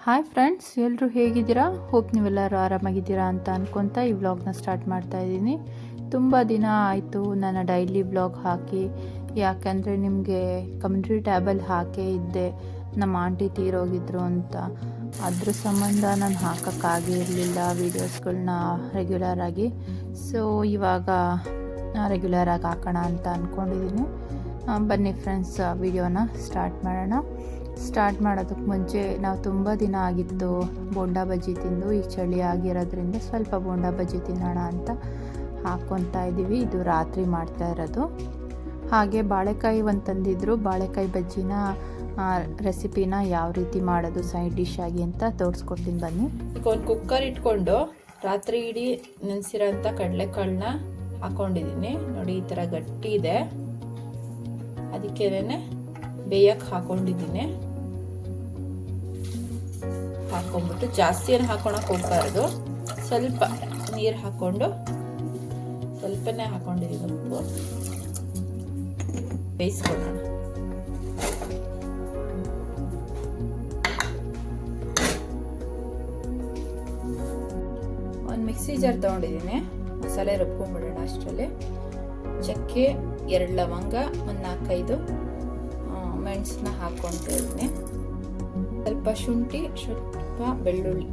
Hi friends, ಎಲ್ಲರೂ ಹೇಗಿದ್ದೀರಾ? Hope ನೀವೆಲ್ಲರೂ ಆರಾಮಾಗಿದ್ದೀರಾ ಅಂತ ಅನ್ಕೊತಾ ಈ ವ್ಲಾಗ್ನ ಸ್ಟಾರ್ಟ್ ಮಾಡ್ತಾ ಇದ್ದೀನಿ. ತುಂಬ ದಿನ ಆಯಿತು ನನ್ನ ಡೈಲಿ ವ್ಲಾಗ್ ಹಾಕಿ, ಯಾಕಂದರೆ ನಿಮಗೆ ಕಮ್ಯುನಿಟಿ ಟ್ಯಾಬಲ್ಲಿ ಹಾಕೇ ಇದ್ದೆ ನಮ್ಮ ಆಂಟಿ ತೀರೋಗಿದ್ರು ಅಂತ. ಅದ್ರ ಸಂಬಂಧ ನಾನು ಹಾಕೋಕ್ಕಾಗೇ ಇರಲಿಲ್ಲ ವೀಡಿಯೋಸ್ಗಳನ್ನ ರೆಗ್ಯುಲರಾಗಿ. ಸೊ ಇವಾಗ ರೆಗ್ಯುಲರಾಗಿ ಹಾಕೋಣ ಅಂತ ಅಂದ್ಕೊಂಡಿದ್ದೀನಿ. ಬನ್ನಿ ಫ್ರೆಂಡ್ಸ್, ವಿಡಿಯೋನ ಸ್ಟಾರ್ಟ್ ಮಾಡೋಣ. ಸ್ಟಾರ್ಟ್ ಮಾಡೋದಕ್ಕೆ ಮುಂಚೆ ನಾವು ತುಂಬ ದಿನ ಆಗಿತ್ತು ಬೋಂಡಾ ಬಜ್ಜಿ ತಿಂದು. ಈಗ ಚಳಿ ಆಗಿರೋದ್ರಿಂದ ಸ್ವಲ್ಪ ಬೋಂಡಾ ಬಜ್ಜಿ ತಿನ್ನೋಣ ಅಂತ ಹಾಕ್ಕೊತಾ ಇದ್ದೀವಿ. ಇದು ರಾತ್ರಿ ಮಾಡ್ತಾ ಇರೋದು. ಹಾಗೆ ಬಾಳೆಕಾಯಿ ಒಂದು ತಂದಿದ್ರು. ಬಾಳೆಕಾಯಿ ಬಜ್ಜಿನ ರೆಸಿಪಿನ ಯಾವ ರೀತಿ ಮಾಡೋದು ಸೈಡ್ ಡಿಶ್ ಆಗಿ ಅಂತ ತೋರಿಸ್ಕೊಡ್ತೀನಿ ಬನ್ನಿ. ಈಗ ಒಂದು ಕುಕ್ಕರ್ ಇಟ್ಕೊಂಡು ರಾತ್ರಿ ಇಡೀ ನೆನೆಸಿರೋಂಥ ಕಡಲೆಕಾಳನ್ನ ಹಾಕ್ಕೊಂಡಿದ್ದೀನಿ. ನೋಡಿ, ಈ ಥರ ಗಟ್ಟಿ ಇದೆ. ಅದಕ್ಕೇನೆ ಬೇಯಕ್ಕೆ ಹಾಕೊಂಡಿದ್ದೀನಿ. ಹಾಕೊಂಡ್ಬಿಟ್ಟು ಜಾಸ್ತಿ ಏನು ಹಾಕೊಳಕ್ಕೆ ಹೋಗ್ಬಾರ್ದು. ಸ್ವಲ್ಪ ನೀರು ಹಾಕೊಂಡು ಸ್ವಲ್ಪನೇ ಹಾಕೊಂಡಿದ್ದೀನಿ. ಉಪ್ಪು ಬೇಯಿಸ್ಕೊಳ್ಳೋಣ. ಒಂದು ಮಿಕ್ಸಿ ಜಾರ್ ತಗೊಂಡಿದ್ದೀನಿ. ಮಸಾಲೆ ರುಬ್ಕೊಂಡ್ಬಿಡೋಣ. ಅಷ್ಟರಲ್ಲಿ ಚಕ್ಕೆ, 2 ಲವಂಗ, ಒಂದು 4-5 ಮೆಣಸನ್ನ ಹಾಕ್ಕೊತಾ ಇದ್ದೀನಿ. ಸ್ವಲ್ಪ ಶುಂಠಿ, ಸ್ವಲ್ಪ ಬೆಳ್ಳುಳ್ಳಿ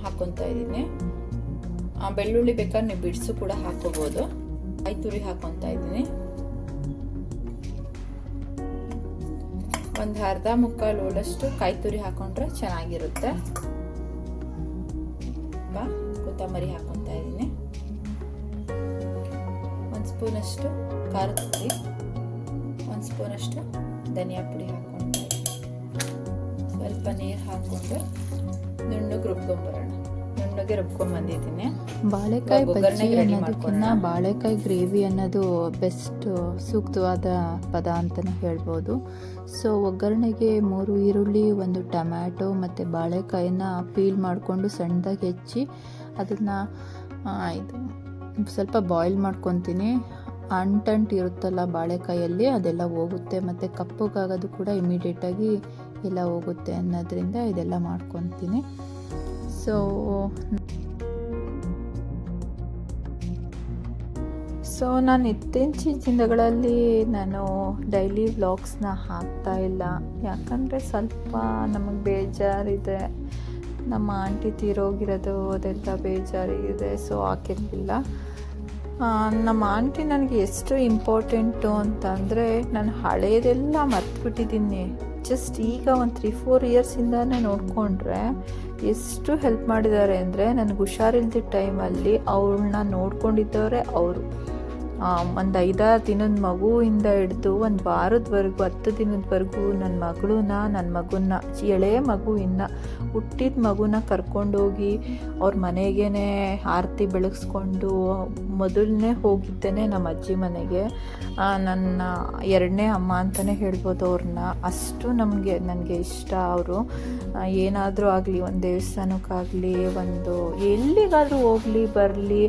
ಹಾಕ್ಕೊತಾ ಇದ್ದೀನಿ. ಬೆಳ್ಳುಳ್ಳಿ ಬೇಕಾದ್ರೆ ನೀವು ಬಿಡಿಸು ಕೂಡ ಹಾಕೋಬಹುದು. ಕಾಯಿ ತುರಿ ಹಾಕ್ಕೊತಾ ಇದ್ದೀನಿ. ಒಂದು ಅರ್ಧ ಮುಕ್ಕಾಲು ಓಳಷ್ಟು ಕಾಯಿ ತುರಿ ಹಾಕೊಂಡ್ರೆ ಚೆನ್ನಾಗಿರುತ್ತೆ. ಕೊತ್ತಂಬರಿ ಹಾಕ್ಕೊತಾ ಇದ್ದೀನಿ. 1 ಸ್ಪೂನಷ್ಟು ಖಾರದ ಪುಡಿ, 1 ಸ್ಪೂನಷ್ಟು ಧನಿಯಾ ಪುಡಿ ಹಾಕ್ಕೊಂಡು ಸ್ವಲ್ಪ ನೀರು ಹಾಕ್ಕೊಂಡು ನುಣ್ಣಗೆ ರುಬ್ಕೊಂಬರೋಣ. ನುಣ್ಣಗೆ ರುಬ್ಕೊಂಬಂದಿದ್ದೀನಿ. ಬಾಳೆಕಾಯಿ ಬಜ್ಜಿ ಅನ್ನೋದಕ್ಕಿಂತ ಬಾಳೆಕಾಯಿ ಗ್ರೇವಿ ಅನ್ನೋದು ಬೆಸ್ಟ್, ಸೂಕ್ತವಾದ ಪದ ಅಂತಲೇ ಹೇಳ್ಬೋದು. ಸೊ ಒಗ್ಗರಣೆಗೆ 3 ಈರುಳ್ಳಿ, 1 ಟೊಮ್ಯಾಟೊ ಮತ್ತು ಬಾಳೆಕಾಯಿನ ಪೀಲ್ ಮಾಡಿಕೊಂಡು ಸಣ್ಣದಾಗಿ ಹೆಚ್ಚಿ ಅದನ್ನು ಸ್ವಲ್ಪ ಬಾಯ್ಲ್ ಮಾಡ್ಕೊತೀನಿ. ಅಂಟಂಟು ಇರುತ್ತಲ್ಲ ಬಾಳೆಕಾಯಲ್ಲಿ, ಅದೆಲ್ಲ ಹೋಗುತ್ತೆ. ಮತ್ತು ಕಪ್ಪಗಾಗೋದು ಕೂಡ ಇಮಿಡಿಯೇಟಾಗಿ ಎಲ್ಲ ಹೋಗುತ್ತೆ ಅನ್ನೋದ್ರಿಂದ ಇದೆಲ್ಲ ಮಾಡ್ಕೊತೀನಿ. ಸೊ ನಾನು ಇತ್ತೀಚಿನ ದಿನಗಳಲ್ಲಿ ನಾನು ಡೈಲಿ ವ್ಲಾಗ್ಸ್ನ ಹಾಕ್ತಾ ಇಲ್ಲ. ಯಾಕಂದರೆ ಸ್ವಲ್ಪ ನಮಗೆ ಬೇಜಾರಿದೆ. ನಮ್ಮ ಆಂಟಿ ತೀರೋಗಿರೋದು ಅದೆಲ್ಲ ಬೇಜಾರಿದೆ. ಸೊ ಹಾಕಿರಲಿಲ್ಲ. ನಮ್ಮ ಆಂಟಿ ನನಗೆ ಎಷ್ಟು ಇಂಪಾರ್ಟೆಂಟು ಅಂತಂದರೆ, ನಾನು ಹಳೇದೆಲ್ಲ ಮರ್ತ್ಬಿಟ್ಟಿದ್ದೀನಿ. ಜಸ್ಟ್ ಈಗ ಒಂದು 3-4 ಇಯರ್ಸಿಂದನೇ ನೋಡಿಕೊಂಡ್ರೆ ಎಷ್ಟು ಹೆಲ್ಪ್ ಮಾಡಿದ್ದಾರೆ ಅಂದರೆ, ನನಗೆ ಹುಷಾರಿಲ್ದಿದ್ದ ಟೈಮಲ್ಲಿ ಅವಳನ್ನ ನೋಡ್ಕೊಂಡಿದ್ದವರೇ ಅವರು. ಒಂದು 5-6 ದಿನದ ಮಗುವಿಂದ ಹಿಡಿದು ಒಂದು ವಾರದವರೆಗೂ 10 ದಿನದವರೆಗೂ ನನ್ನ ಮಗುನ ಎಳೆ ಮಗುವಿನ ಹುಟ್ಟಿದ ಮಗುನ ಕರ್ಕೊಂಡೋಗಿ ಅವ್ರ ಮನೆಗೇ ಆರತಿ ಬೆಳಗಿಸ್ಕೊಂಡು ಮೊದಲನೇ ಹೋಗಿದ್ದೇನೆ ನಮ್ಮ ಅಜ್ಜಿ ಮನೆಗೆ. ನನ್ನ 2ನೇ ಅಮ್ಮ ಅಂತಲೇ ಹೇಳ್ಬೋದು ಅವ್ರನ್ನ. ಅಷ್ಟು ನನಗೆ ಇಷ್ಟ ಅವರು. ಏನಾದರೂ ಆಗಲಿ, ಒಂದು ದೇವಸ್ಥಾನಕ್ಕಾಗಲಿ, ಒಂದು ಎಲ್ಲಿಗಾದರೂ ಹೋಗಲಿ ಬರಲಿ,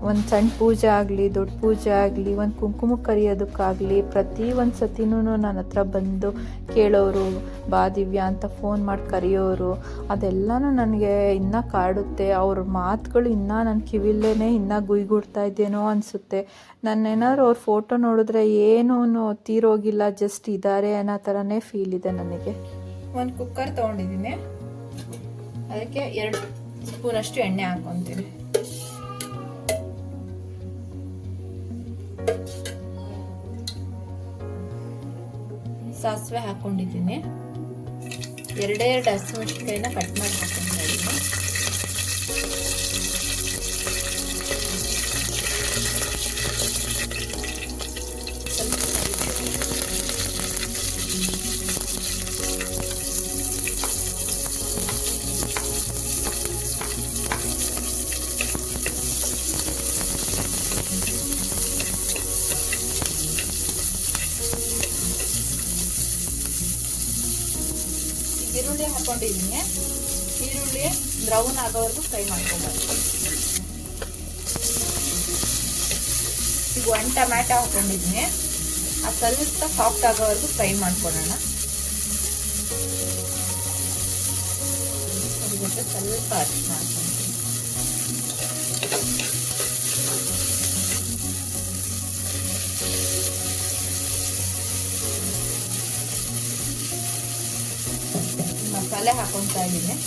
ಒಂದು ಸಣ್ಣ ಪೂಜೆ ಆಗಲಿ, ದೊಡ್ಡ ಪೂಜೆ ಆಗಲಿ, ಒಂದು ಕುಂಕುಮ ಕರಿಯೋದಕ್ಕಾಗಲಿ, ಪ್ರತಿ ಒಂದು ಸತಿನೂ ನನ್ನ ಹತ್ರ ಬಂದು ಕೇಳೋರು. ಬಾ ದಿವ್ಯಾ ಅಂತ ಫೋನ್ ಮಾಡಿ ಕರೆಯೋರು. ಅದೆಲ್ಲನೂ ನನಗೆ ಇನ್ನೂ ಕಾಡುತ್ತೆ. ಅವ್ರ ಮಾತುಗಳು ಇನ್ನೂ ನನ್ನ ಕಿವಿಲ್ಲೇ ಇನ್ನೂ ಗುಯ್ಗುಡ್ತಾ ಇದ್ದೇನೋ ಅನಿಸುತ್ತೆ. ನಾನೇನಾದ್ರು ಅವ್ರ ಫೋಟೋ ನೋಡಿದ್ರೆ ಏನೂ ತೀರೋಗಿಲ್ಲ, ಜಸ್ಟ್ ಇದ್ದಾರೆ ಅನ್ನೋ ಥರನೇ ಫೀಲ್ ಇದೆ ನನಗೆ. ಒಂದು ಕುಕ್ಕರ್ ತೊಗೊಂಡಿದ್ದೀನಿ. ಅದಕ್ಕೆ 2 ಸ್ಪೂನಷ್ಟು ಎಣ್ಣೆ ಹಾಕ್ಕೊತೀನಿ. ಸಾಸಿವೆ ಹಾಕ್ಕೊಂಡಿದ್ದೀನಿ. 2 ಹಸಿಮೆಣಸಿನಕಾಯಿನ ಕಟ್ ಮಾಡಿ ಹಾಕ್ಕೊತಾ ಇದ್ದೀನಿ. ಈರುಳ್ಳಿ ಹಾಕ್ಕೊಂಡಿದ್ದೀನಿ. ಈರುಳ್ಳಿ ಬ್ರೌನ್ ಆಗೋವರೆಗೂ ಫ್ರೈ ಮಾಡ್ಕೊಬಾರ್ದು. ಈಗ 1 ಟೊಮ್ಯಾಟೊ ಹಾಕ್ಕೊಂಡಿದ್ದೀನಿ. ಅದು ಸ್ವಲ್ಪ ಸಾಫ್ಟ್ ಆಗೋವರೆಗೂ ಫ್ರೈ ಮಾಡ್ಕೊಳ್ಳೋಣ. ಮತ್ತು ಸ್ವಲ್ಪ ಅರಿಶಿನ ಹಾಕ್ತೀನಿ. ಮಸಾಲೆ ಹಾಕೊತಾ ಇದ್ದೀನಿ.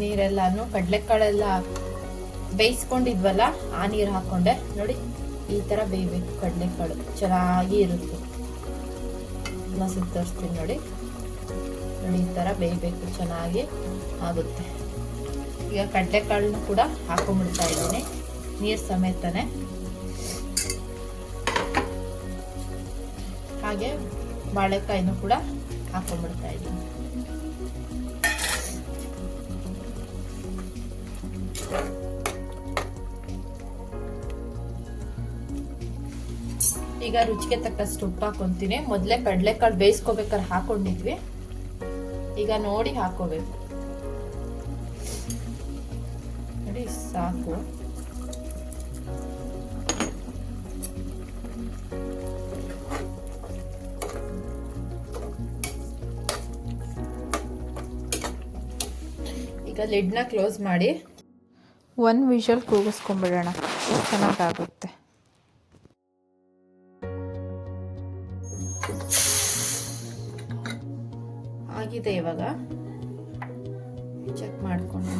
ನೀರೆಲ್ಲಾನು ಕಡಲೆಕಾಳೆಲ್ಲ ಬೇಯಿಸ್ಕೊಂಡಿದ್ವಲ್ಲ ಆ ನೀರು ಹಾಕೊಂಡೆ. ನೋಡಿ ಈ ತರ ಬೇಯಬೇಕು ಕಡಲೆಕಾಳು, ಚೆನ್ನಾಗಿ ಇರುತ್ತೆ. ಮಸೂದ್ ತೋರಿಸ್ತೀನಿ ನೋಡಿ. ನೋಡಿ ಈ ತರ ಬೇಯಬೇಕು, ಚೆನ್ನಾಗಿ ಆಗುತ್ತೆ. ಈಗ ಕಡಲೆಕಾಳನ್ನು ಕೂಡ ಹಾಕೊಂಡ್ಬಿಡ್ತಾ ಇದ್ದೀನಿ ನೀರ್ ಸಮೇತನೆ. ಹಾಗೆ ಬಾಳೆಕಾಯಿನೂ ಕೂಡ ಹಾಕೊಂಡ್ಬಿಡ್ತಾ ಇದ್ದೀನಿ. ಈಗ ರುಚಿಗೆ ತಕ್ಕಷ್ಟು ಉಪ್ಪು ಹಾಕೊಂತೀನಿ. ಮೊದಲೇ ಕಡಲೆಕಾಳು ಬೇಯಿಸ್ಕೋಬೇಕಾದ್ರೆ ಹಾಕೊಂಡಿದ್ವಿ, ಈಗ ನೋಡಿ ಹಾಕೋಬೇಕು. ನೋಡಿ ಸಾಕು. ಈಗ ಲಿಡ್ನ ಕ್ಲೋಸ್ ಮಾಡಿ 1 ವಿಷಲ್ ಕೂಗಿಸ್ಕೊಂಡ್ಬಿಡೋಣ, ಚೆನ್ನಾಗಾಗುತ್ತೆ. ಆಗಿದೆ, ಇವಾಗ ಚೆಕ್ ಮಾಡ್ಕೊಂಡು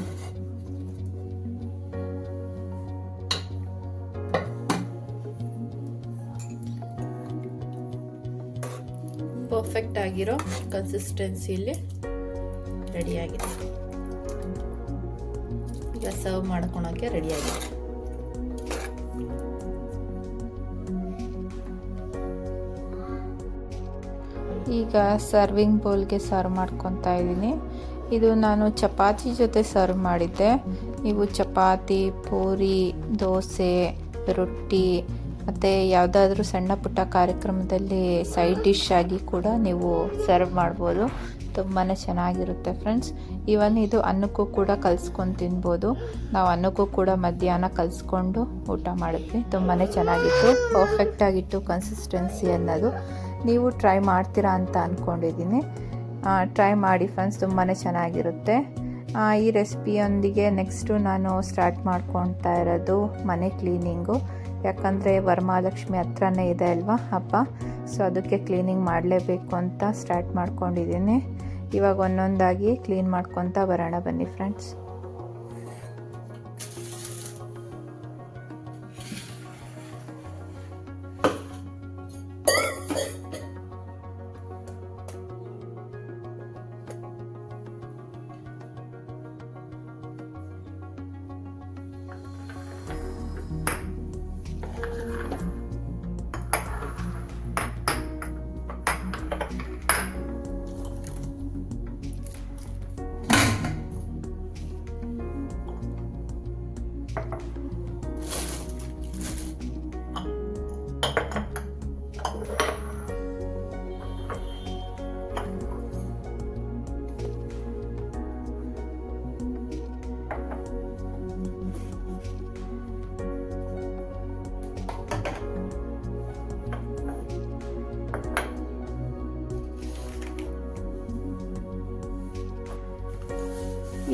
ಪರ್ಫೆಕ್ಟ್ ಆಗಿರೋ ಕನ್ಸಿಸ್ಟೆನ್ಸಿಲಿ ರೆಡಿಯಾಗಿದೆ. ಈಗ ಸರ್ವ್ ಮಾಡ್ಕೊಳಕ್ಕೆ ರೆಡಿಯಾಗಿದೆ. ಈಗ ಸರ್ವಿಂಗ್ ಬೌಲ್ಗೆ ಸರ್ವ್ ಮಾಡ್ಕೊತಾ ಇದ್ದೀನಿ. ಇದು ನಾನು ಚಪಾತಿ ಜೊತೆ ಸರ್ವ್ ಮಾಡಿದ್ದೆ. ನೀವು ಚಪಾತಿ, ಪೂರಿ, ದೋಸೆ, ರೊಟ್ಟಿ ಮತ್ತು ಯಾವುದಾದ್ರೂ ಸಣ್ಣ ಪುಟ್ಟ ಕಾರ್ಯಕ್ರಮದಲ್ಲಿ ಸೈಡ್ ಡಿಶ್ ಆಗಿ ಕೂಡ ನೀವು ಸರ್ವ್ ಮಾಡ್ಬೋದು. ತುಂಬಾ ಚೆನ್ನಾಗಿರುತ್ತೆ ಫ್ರೆಂಡ್ಸ್. ಇವನ್ ಇದು ಅನ್ನಕ್ಕೂ ಕೂಡ ಕಲಿಸ್ಕೊಂಡು ತಿನ್ಬೋದು. ನಾವು ಅನ್ನಕ್ಕೂ ಕೂಡ ಮಧ್ಯಾಹ್ನ ಕಲಿಸ್ಕೊಂಡು ಊಟ ಮಾಡಿದ್ವಿ. ತುಂಬಾ ಚೆನ್ನಾಗಿತ್ತು, ಪರ್ಫೆಕ್ಟಾಗಿತ್ತು ಕನ್ಸಿಸ್ಟೆನ್ಸಿ ಅನ್ನೋದು. ನೀವು ಟ್ರೈ ಮಾಡ್ತೀರಾ ಅಂತ ಅಂದ್ಕೊಂಡಿದ್ದೀನಿ. ಟ್ರೈ ಮಾಡಿ ಫ್ರೆಂಡ್ಸ್, ತುಂಬಾ ಚೆನ್ನಾಗಿರುತ್ತೆ. ಈ ರೆಸಿಪಿಯೊಂದಿಗೆ ನೆಕ್ಸ್ಟು ನಾನು ಸ್ಟಾರ್ಟ್ ಮಾಡ್ಕೊತಾ ಇರೋದು ಮನೆ ಕ್ಲೀನಿಂಗು. ಯಾಕಂದರೆ ವರಮಹಾಲಕ್ಷ್ಮಿ ಹತ್ರನೇ ಇದೆ ಅಲ್ವಾ ಹಬ್ಬ, ಸೊ ಅದಕ್ಕೆ ಕ್ಲೀನಿಂಗ್ ಮಾಡಲೇಬೇಕು ಅಂತ ಸ್ಟಾರ್ಟ್ ಮಾಡ್ಕೊಂಡಿದ್ದೀನಿ. ಇವಾಗ ಒಂದೊಂದಾಗಿ ಕ್ಲೀನ್ ಮಾಡ್ಕೊತಾ ಬರೋಣ ಬನ್ನಿ ಫ್ರೆಂಡ್ಸ್.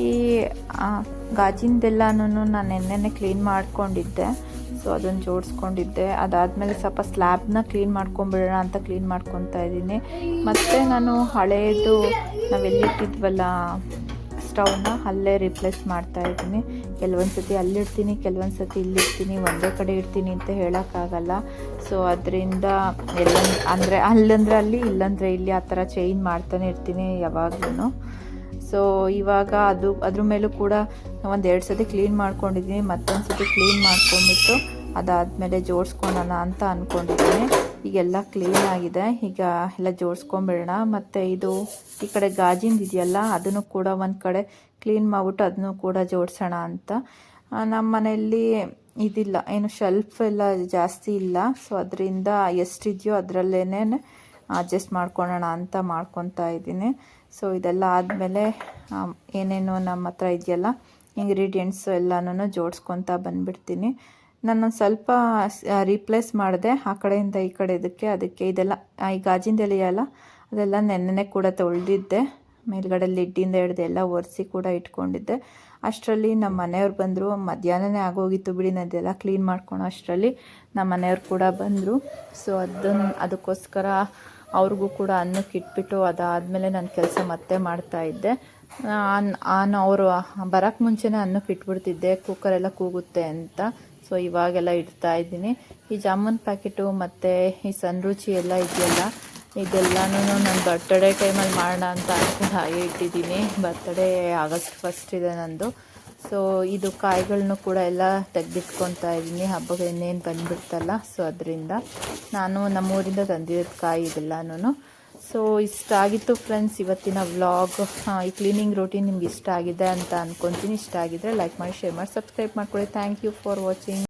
ಈ ಗಾಜಿಂದೆಲ್ಲನೂ ನಾನು ನೆನ್ನೆನೆ ಕ್ಲೀನ್ ಮಾಡ್ಕೊಂಡಿದ್ದೆ, ಸೊ ಅದನ್ನು ಜೋಡಿಸ್ಕೊಂಡಿದ್ದೆ. ಅದಾದಮೇಲೆ ಸ್ವಲ್ಪ ಸ್ಲ್ಯಾಬ್ನ ಕ್ಲೀನ್ ಮಾಡ್ಕೊಂಬಿಡೋಣ ಅಂತ ಕ್ಲೀನ್ ಮಾಡ್ಕೊತಾ ಇದ್ದೀನಿ. ಮತ್ತು ನಾನು ಹಳೇದು ನಾವೆಲ್ಲಿಟ್ಟಿದ್ವಲ್ಲ ಸ್ಟವ್ನ ಅಲ್ಲೇ ರಿಪ್ಲೇಸ್ ಮಾಡ್ತಾಯಿದ್ದೀನಿ. ಕೆಲವೊಂದು ಸತಿ ಅಲ್ಲಿಡ್ತೀನಿ, ಕೆಲವೊಂದು ಸತಿ ಇಲ್ಲಿಡ್ತೀನಿ, ಒಂದೇ ಕಡೆ ಇಡ್ತೀನಿ ಅಂತ ಹೇಳೋಕ್ಕಾಗಲ್ಲ. ಸೊ ಅದರಿಂದ ಅಲ್ಲಂದರೆ ಅಲ್ಲಿ, ಇಲ್ಲಂದರೆ ಇಲ್ಲಿ ಆ ಥರ ಚೇಂಜ್ ಮಾಡ್ತಾನೆ ಇರ್ತೀನಿ ಯಾವಾಗ್ಲೂ. ಸೊ ಇವಾಗ ಅದ್ರ ಮೇಲೂ ಕೂಡ ಒಂದು 2 ಸತಿ ಕ್ಲೀನ್ ಮಾಡ್ಕೊಂಡಿದ್ದೀನಿ. ಮತ್ತೊಂದು ಸತಿ ಕ್ಲೀನ್ ಮಾಡ್ಕೊಂಡ್ಬಿಟ್ಟು ಅದಾದಮೇಲೆ ಜೋಡಿಸ್ಕೊಳೋಣ ಅಂತ ಅಂದ್ಕೊಂಡಿದ್ದೀನಿ. ಈಗೆಲ್ಲ ಕ್ಲೀನ್ ಆಗಿದೆ, ಈಗ ಎಲ್ಲ ಜೋಡಿಸ್ಕೊಂಬಿಡೋಣ. ಮತ್ತು ಇದು ಈ ಕಡೆ ಗಾಜಿಂದು ಇದೆಯಲ್ಲ, ಅದನ್ನು ಕೂಡ ಒಂದು ಕಡೆ ಕ್ಲೀನ್ ಮಾಡಿಬಿಟ್ಟು ಅದನ್ನು ಕೂಡ ಜೋಡಿಸೋಣ ಅಂತ. ನಮ್ಮ ಮನೆಯಲ್ಲಿ ಇದಿಲ್ಲ, ಏನು ಶೆಲ್ಫ್ ಎಲ್ಲ ಜಾಸ್ತಿ ಇಲ್ಲ. ಸೊ ಅದರಿಂದ ಎಷ್ಟಿದೆಯೋ ಅದರಲ್ಲೇ ಅಡ್ಜಸ್ಟ್ ಮಾಡ್ಕೊಳ್ಳೋಣ ಅಂತ ಮಾಡ್ಕೊತಾ ಇದ್ದೀನಿ. ಸೊ ಇದೆಲ್ಲ ಆದಮೇಲೆ ಏನೇನು ನಮ್ಮ ಹತ್ರ ಇದೆಯಲ್ಲ ಇಂಗ್ರೀಡಿಯೆಂಟ್ಸು ಎಲ್ಲನೂ ಜೋಡಿಸ್ಕೊತಾ ಬಂದುಬಿಡ್ತೀನಿ. ನಾನು ಸ್ವಲ್ಪ ರೀಪ್ಲೇಸ್ ಮಾಡಿದೆ ಆ ಕಡೆಯಿಂದ ಈ ಕಡೆ ಅದಕ್ಕೆ ಇದೆಲ್ಲ ಈ ಗಾಜಿಂದ ಎಲೆಯಲ್ಲ ಅದೆಲ್ಲ ನೆನ್ನೆ ಕೂಡ ತೊಳೆದಿದ್ದೆ. ಮೇಲ್ಗಡೆ ಲಿಡ್ಡಿಂದ ಹಿಡ್ದು ಎಲ್ಲ ಒರೆಸಿ ಕೂಡ ಇಟ್ಕೊಂಡಿದ್ದೆ. ಅಷ್ಟರಲ್ಲಿ ನಮ್ಮ ಮನೆಯವ್ರು ಬಂದರು. ಮಧ್ಯಾಹ್ನನೇ ಆಗೋಗಿತ್ತು ಬಿಡಿ, ಅದೆಲ್ಲ ಕ್ಲೀನ್ ಮಾಡ್ಕೊಳೋ ಅಷ್ಟರಲ್ಲಿ ನಮ್ಮ ಮನೆಯವ್ರು ಕೂಡ ಬಂದರು. ಸೊ ಅದಕ್ಕೋಸ್ಕರ ಅವ್ರಿಗೂ ಕೂಡ ಅನ್ನಕ್ಕೆ ಇಟ್ಬಿಟ್ಟು ಅದಾದಮೇಲೆ ನನ್ನ ಕೆಲಸ ಮತ್ತೆ ಮಾಡ್ತಾಯಿದ್ದೆ. ಅವರು ಬರೋಕ್ಕೆ ಮುಂಚೆನೇ ಅನ್ನಕ್ಕೆ ಇಟ್ಬಿಡ್ತಿದ್ದೆ, ಕುಕ್ಕರೆಲ್ಲ ಕೂಗುತ್ತೆ ಅಂತ. ಸೊ ಇವಾಗೆಲ್ಲ ಇಡ್ತಾಯಿದ್ದೀನಿ. ಈ ಜಾಮೂನ್ ಪ್ಯಾಕೆಟು ಮತ್ತು ಈ ಸನ್ರುಚಿ ಎಲ್ಲ ಇದೆಯಲ್ಲ, ಇದೆಲ್ಲನೂ ನನ್ನ ಬರ್ತ್ಡೇ ಟೈಮಲ್ಲಿ ಮಾಡೋಣ ಅಂತ ಅಂದ್ಕೊಂಡು ಹಾಗೆ ಇಟ್ಟಿದ್ದೀನಿ. ಬರ್ತ್ಡೇ ಆಗಸ್ಟ್ 1 ಇದೆ ನಂದು. ಸೊ ಇದು ಕಾಯಿಗಳನ್ನೂ ಕೂಡ ಎಲ್ಲ ತೆಗೆದಿಟ್ಕೊತಾ ಇದ್ದೀನಿ, ಹಬ್ಬಗಳು ಇನ್ನೇನು ಬಂದುಬಿಡ್ತಲ್ಲ. ಸೊ ಅದರಿಂದ ನಾನು ನಮ್ಮೂರಿಂದ ತಂದಿರೋದು ಕಾಯಿ ಇದೆಲ್ಲನೂ. ಸೊ ಇಷ್ಟ ಆಗಿತ್ತು ಫ್ರೆಂಡ್ಸ್ ಇವತ್ತಿನ ವ್ಲಾಗ್. ಈ ಕ್ಲೀನಿಂಗ್ ರೂಟೀನ್ ನಿಮ್ಗೆ ಇಷ್ಟ ಆಗಿದೆ ಅಂತ ಅಂದ್ಕೊತೀನಿ. ಇಷ್ಟ ಆಗಿದ್ರೆ ಲೈಕ್ ಮಾಡಿ, ಶೇರ್ ಮಾಡಿ, ಸಬ್ಸ್ಕ್ರೈಬ್ ಮಾಡ್ಕೊಳ್ಳಿ. Thank you for watching.